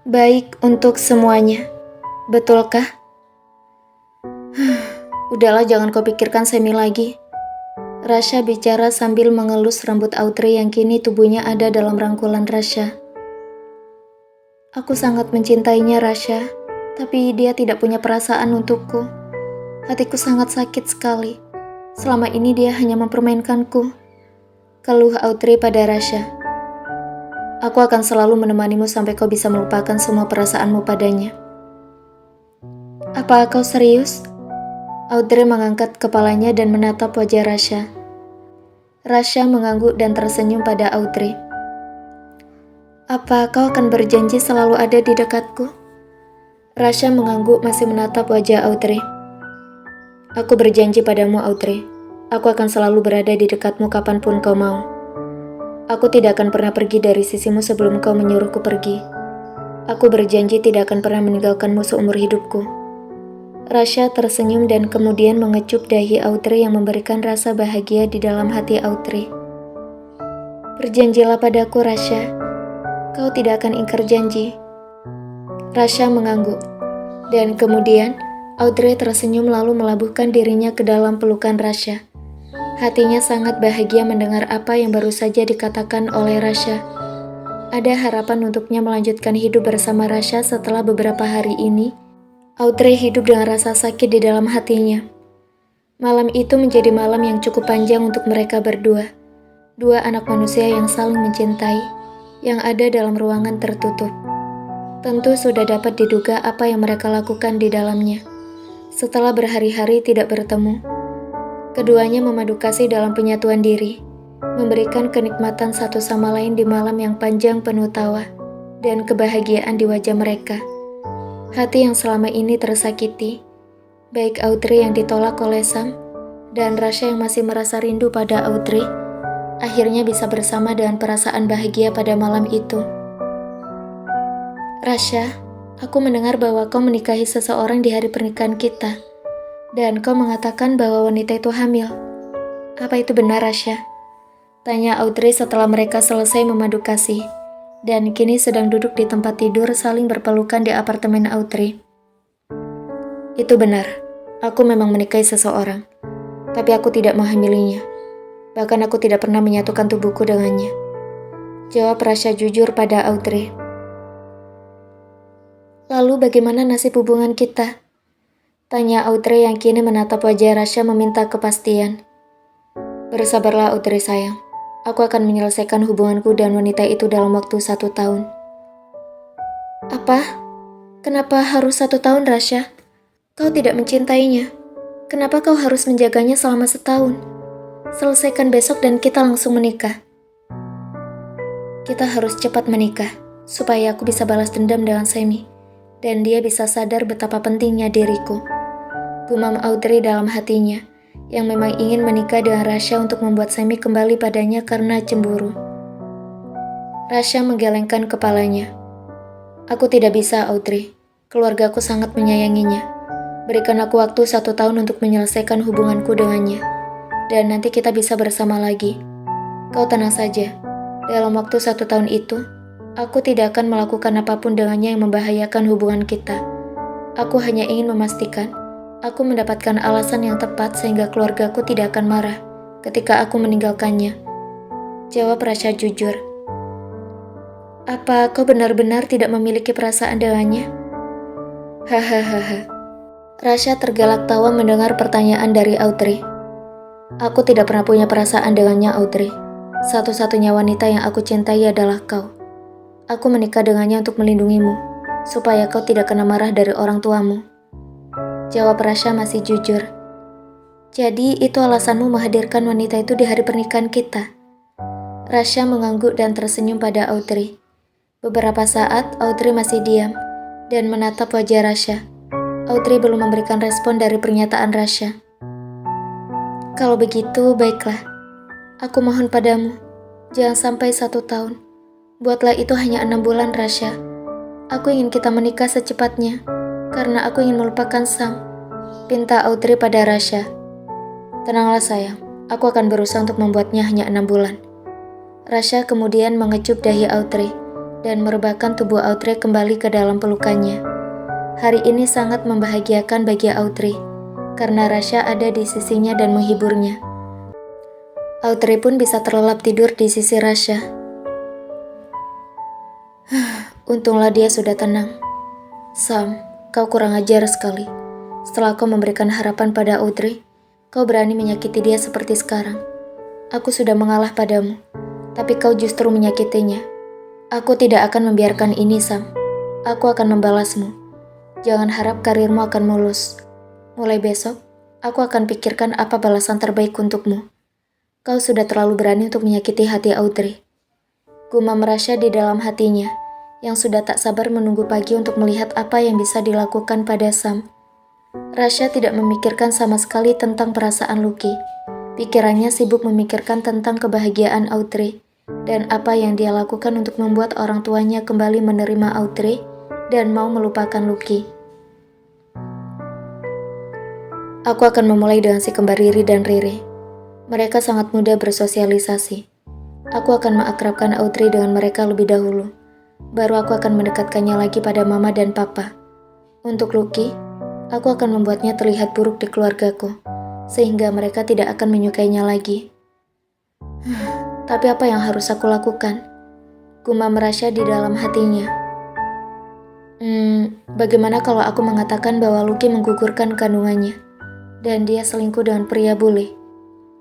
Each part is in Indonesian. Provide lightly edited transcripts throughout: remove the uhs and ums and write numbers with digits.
Baik untuk semuanya, betulkah? Udahlah, jangan kau pikirkan Semi lagi. Rasha bicara sambil mengelus rambut Audrey yang kini tubuhnya ada dalam rangkulan Rasha. Aku sangat mencintainya, Rasha, tapi dia tidak punya perasaan untukku. Hatiku sangat sakit sekali. Selama ini dia hanya mempermainkanku. Keluh Audrey pada Rasha. Aku akan selalu menemanimu sampai kau bisa melupakan semua perasaanmu padanya. Apa kau serius? Audrey mengangkat kepalanya dan menatap wajah Rasha. Rasha mengangguk dan tersenyum pada Audrey. Apa kau akan berjanji selalu ada di dekatku? Rasha mengangguk masih menatap wajah Audrey. Aku berjanji padamu, Audrey. Aku akan selalu berada di dekatmu kapanpun kau mau. Aku tidak akan pernah pergi dari sisimu sebelum kau menyuruhku pergi. Aku berjanji tidak akan pernah meninggalkanmu seumur hidupku. Rasha tersenyum dan kemudian mengecup dahi Audrey yang memberikan rasa bahagia di dalam hati Audrey. Berjanjilah padaku, Rasha. Kau tidak akan ingkar janji. Rasha mengangguk. Dan kemudian Audrey tersenyum lalu melabuhkan dirinya ke dalam pelukan Rasha. Hatinya sangat bahagia mendengar apa yang baru saja dikatakan oleh Rasha. Ada harapan untuknya melanjutkan hidup bersama Rasha setelah beberapa hari ini. Audrey hidup dengan rasa sakit di dalam hatinya. Malam itu menjadi malam yang cukup panjang untuk mereka berdua. Dua anak manusia yang saling mencintai, yang ada dalam ruangan tertutup. Tentu sudah dapat diduga apa yang mereka lakukan di dalamnya. Setelah berhari-hari tidak bertemu, keduanya memadu kasih dalam penyatuan diri, memberikan kenikmatan satu sama lain di malam yang panjang penuh tawa dan kebahagiaan di wajah mereka. Hati yang selama ini tersakiti, baik Audrey yang ditolak oleh Sam dan Rasha yang masih merasa rindu pada Audrey, akhirnya bisa bersama dengan perasaan bahagia pada malam itu. Rasha, aku mendengar bahwa kau menikahi seseorang di hari pernikahan kita. Dan kau mengatakan bahwa wanita itu hamil. Apa itu benar, Rasha? Tanya Audrey setelah mereka selesai memadu kasih. Dan kini sedang duduk di tempat tidur saling berpelukan di apartemen Audrey. Itu benar. Aku memang menikahi seseorang. Tapi aku tidak menghamilinya. Bahkan aku tidak pernah menyatukan tubuhku dengannya. Jawab Rasha jujur pada Audrey. Lalu bagaimana nasib hubungan kita? Tanya Audrey yang kini menatap wajah Rasha meminta kepastian. Bersabarlah Audrey sayang. Aku akan menyelesaikan hubunganku dan wanita itu dalam waktu 1 tahun. Apa? Kenapa harus 1 tahun, Rasha? Kau tidak mencintainya. Kenapa kau harus menjaganya selama 1 tahun? Selesaikan besok dan kita langsung menikah. Kita harus cepat menikah, supaya aku bisa balas dendam dengan Semi, dan dia bisa sadar betapa pentingnya diriku. Gumam Audrey dalam hatinya, yang memang ingin menikah dengan Rasha untuk membuat Semi kembali padanya karena cemburu. Rasha menggelengkan kepalanya. Aku tidak bisa, Audrey. Keluargaku sangat menyayanginya. Berikan aku waktu 1 tahun untuk menyelesaikan hubunganku dengannya. Dan nanti kita bisa bersama lagi. Kau tenang saja. Dalam waktu 1 tahun itu, aku tidak akan melakukan apapun dengannya yang membahayakan hubungan kita. Aku hanya ingin memastikan aku mendapatkan alasan yang tepat sehingga keluargaku tidak akan marah ketika aku meninggalkannya. Jawab Rasha jujur. Apa kau benar-benar tidak memiliki perasaan dengannya? Hahaha. Rasha tergelak tawa mendengar pertanyaan dari Audrey. Aku tidak pernah punya perasaan dengannya, Audrey. Satu-satunya wanita yang aku cintai adalah kau. Aku menikah dengannya untuk melindungimu, supaya kau tidak kena marah dari orang tuamu. Jawab Rasha masih jujur. Jadi itu alasanmu menghadirkan wanita itu di hari pernikahan kita? Rasha mengangguk dan tersenyum pada Audrey. Beberapa saat Audrey masih diam dan menatap wajah Rasha. Audrey belum memberikan respon dari pernyataan Rasha. Kalau begitu, baiklah. Aku mohon padamu, jangan sampai 1 tahun. Buatlah itu hanya 6 bulan, Rasha. Aku ingin kita menikah secepatnya. Karena aku ingin melupakan Sam, pinta Audrey pada Rasha. Tenanglah sayang, aku akan berusaha untuk membuatnya hanya 6 bulan. Rasha kemudian mengecup dahi Audrey, dan merebahkan tubuh Audrey kembali ke dalam pelukannya. Hari ini sangat membahagiakan bagi Audrey, karena Rasha ada di sisinya dan menghiburnya. Audrey pun bisa terlelap tidur di sisi Rasha. Untunglah dia sudah tenang. Sam, kau kurang ajar sekali. Setelah kau memberikan harapan pada Audrey, kau berani menyakiti dia seperti sekarang. Aku sudah mengalah padamu, tapi kau justru menyakitinya. Aku tidak akan membiarkan ini, Sam. Aku akan membalasmu. Jangan harap karirmu akan mulus. Mulai besok, aku akan pikirkan apa balasan terbaik untukmu. Kau sudah terlalu berani untuk menyakiti hati Audrey. Gumam Rasha di dalam hatinya, yang sudah tak sabar menunggu pagi untuk melihat apa yang bisa dilakukan pada Sam. Rasha tidak memikirkan sama sekali tentang perasaan Lucky. Pikirannya sibuk memikirkan tentang kebahagiaan Audrey dan apa yang dia lakukan untuk membuat orang tuanya kembali menerima Audrey dan mau melupakan Lucky. Aku akan memulai dengan si kembar Riri dan Riri. Mereka sangat mudah bersosialisasi. Aku akan mengakrabkan Audrey dengan mereka lebih dahulu. Baru aku akan mendekatkannya lagi pada mama dan papa. Untuk Lucky, aku akan membuatnya terlihat buruk di keluargaku, sehingga mereka tidak akan menyukainya lagi. Tapi apa yang harus aku lakukan? Gumam Rasha di dalam hatinya. Bagaimana kalau aku mengatakan bahwa Lucky menggugurkan kandungannya, dan dia selingkuh dengan pria bule?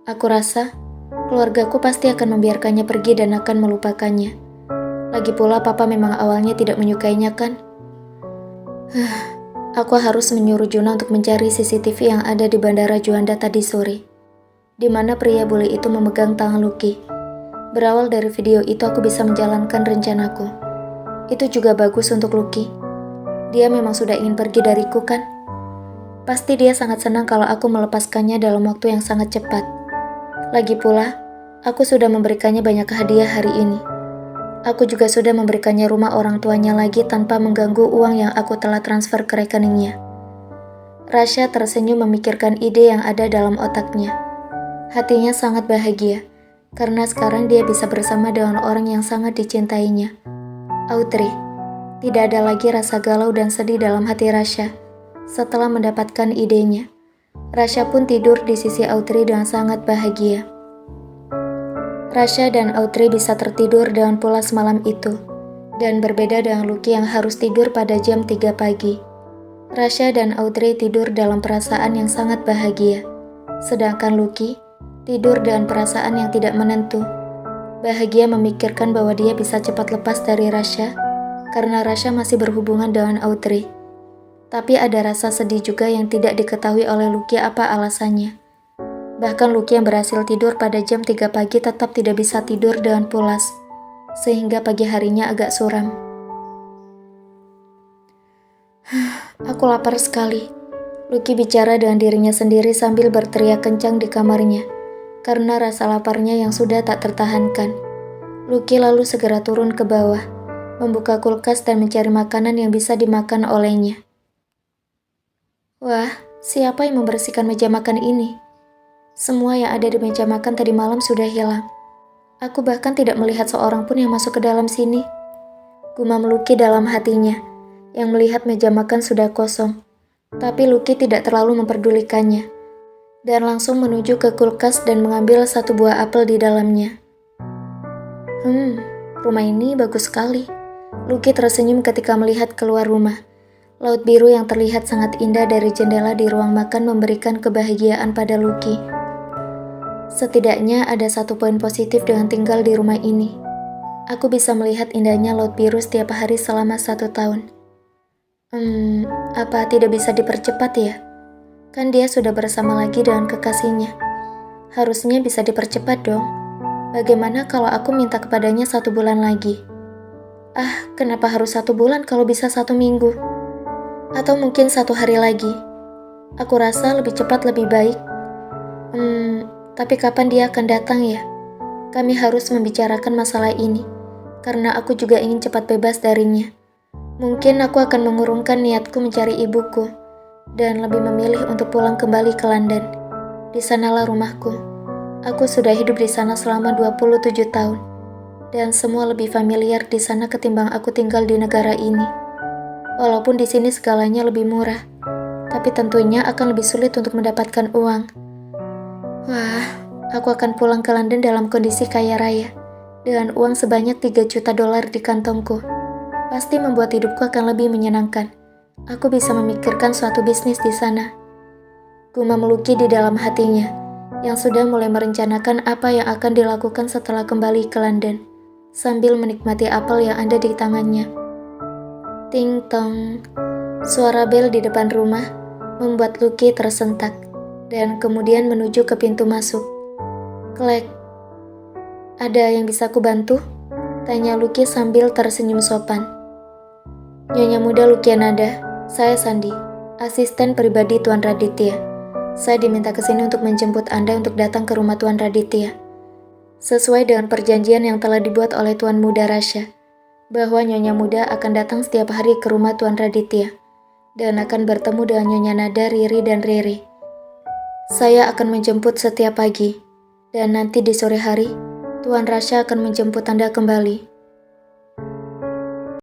Aku rasa keluargaku pasti akan membiarkannya pergi dan akan melupakannya. Lagi pula papa memang awalnya tidak menyukainya kan? Aku harus menyuruh Juna untuk mencari CCTV yang ada di Bandara Juanda tadi sore, di mana pria bule itu memegang tangan Lucky. Berawal dari video itu aku bisa menjalankan rencanaku. Itu juga bagus untuk Lucky. Dia memang sudah ingin pergi dariku kan? Pasti dia sangat senang kalau aku melepaskannya dalam waktu yang sangat cepat. Lagi pula, aku sudah memberikannya banyak hadiah hari ini. Aku juga sudah memberikannya rumah orang tuanya lagi tanpa mengganggu uang yang aku telah transfer ke rekeningnya. Rasha tersenyum memikirkan ide yang ada dalam otaknya. Hatinya sangat bahagia, karena sekarang dia bisa bersama dengan orang yang sangat dicintainya, Audrey. Tidak ada lagi rasa galau dan sedih dalam hati Rasha. Setelah mendapatkan idenya, Rasha pun tidur di sisi Audrey dengan sangat bahagia. Rasha dan Audrey bisa tertidur dengan pulas malam itu, dan berbeda dengan Lucky yang harus tidur pada jam 3 pagi. Rasha dan Audrey tidur dalam perasaan yang sangat bahagia, sedangkan Lucky tidur dengan perasaan yang tidak menentu. Bahagia memikirkan bahwa dia bisa cepat lepas dari Rasha, karena Rasha masih berhubungan dengan Audrey. Tapi ada rasa sedih juga yang tidak diketahui oleh Lucky apa alasannya. Bahkan Lucky yang berhasil tidur pada jam 3 pagi tetap tidak bisa tidur dengan pulas, sehingga pagi harinya agak suram. Aku lapar sekali, Lucky bicara dengan dirinya sendiri sambil berteriak kencang di kamarnya, karena rasa laparnya yang sudah tak tertahankan. Lucky lalu segera turun ke bawah, membuka kulkas dan mencari makanan yang bisa dimakan olehnya. Wah, siapa yang membersihkan meja makan ini? Semua yang ada di meja makan tadi malam sudah hilang. Aku bahkan tidak melihat seorang pun yang masuk ke dalam sini. Gumam Lucky dalam hatinya, yang melihat meja makan sudah kosong. Tapi Lucky tidak terlalu memperdulikannya, dan langsung menuju ke kulkas dan mengambil satu buah apel di dalamnya. Rumah ini bagus sekali. Lucky tersenyum ketika melihat keluar rumah. Laut biru yang terlihat sangat indah dari jendela di ruang makan memberikan kebahagiaan pada Lucky. Setidaknya ada satu poin positif dengan tinggal di rumah ini. Aku bisa melihat indahnya laut biru setiap hari selama 1 tahun. Apa tidak bisa dipercepat ya? Kan dia sudah bersama lagi dengan kekasihnya. Harusnya bisa dipercepat dong. Bagaimana kalau aku minta kepadanya 1 bulan lagi? Kenapa harus 1 bulan kalau bisa 1 minggu? Atau mungkin 1 hari lagi? Aku rasa lebih cepat lebih baik. Tapi kapan dia akan datang ya? Kami harus membicarakan masalah ini, karena aku juga ingin cepat bebas darinya. Mungkin aku akan mengurungkan niatku mencari ibuku, dan lebih memilih untuk pulang kembali ke London. Di sanalah rumahku. Aku sudah hidup di sana selama 27 tahun. dan semua lebih familiar di sana ketimbang aku tinggal di negara ini. Walaupun di sini segalanya lebih murah, tapi tentunya akan lebih sulit untuk mendapatkan uang. Wah, aku akan pulang ke London dalam kondisi kaya raya, dengan uang sebanyak 3 juta dolar di kantongku. Pasti membuat hidupku akan lebih menyenangkan. Aku bisa memikirkan suatu bisnis di sana. Gumam Lucky di dalam hatinya, yang sudah mulai merencanakan apa yang akan dilakukan setelah kembali ke London, sambil menikmati apel yang ada di tangannya. Ting tong, suara bel di depan rumah membuat Lucky tersentak, dan kemudian menuju ke pintu masuk. Klek. Ada yang bisa aku bantu? Tanya Lucky sambil tersenyum sopan. Nyonya muda Lukianada, saya Sandi, asisten pribadi Tuan Raditya. Saya diminta ke sini untuk menjemput Anda untuk datang ke rumah Tuan Raditya. Sesuai dengan perjanjian yang telah dibuat oleh Tuan Muda Rasha, bahwa Nyonya Muda akan datang setiap hari ke rumah Tuan Raditya, dan akan bertemu dengan Nyonya Nada, Riri, dan Riri. Saya akan menjemput setiap pagi, dan nanti di sore hari, Tuan Rasha akan menjemput Anda kembali.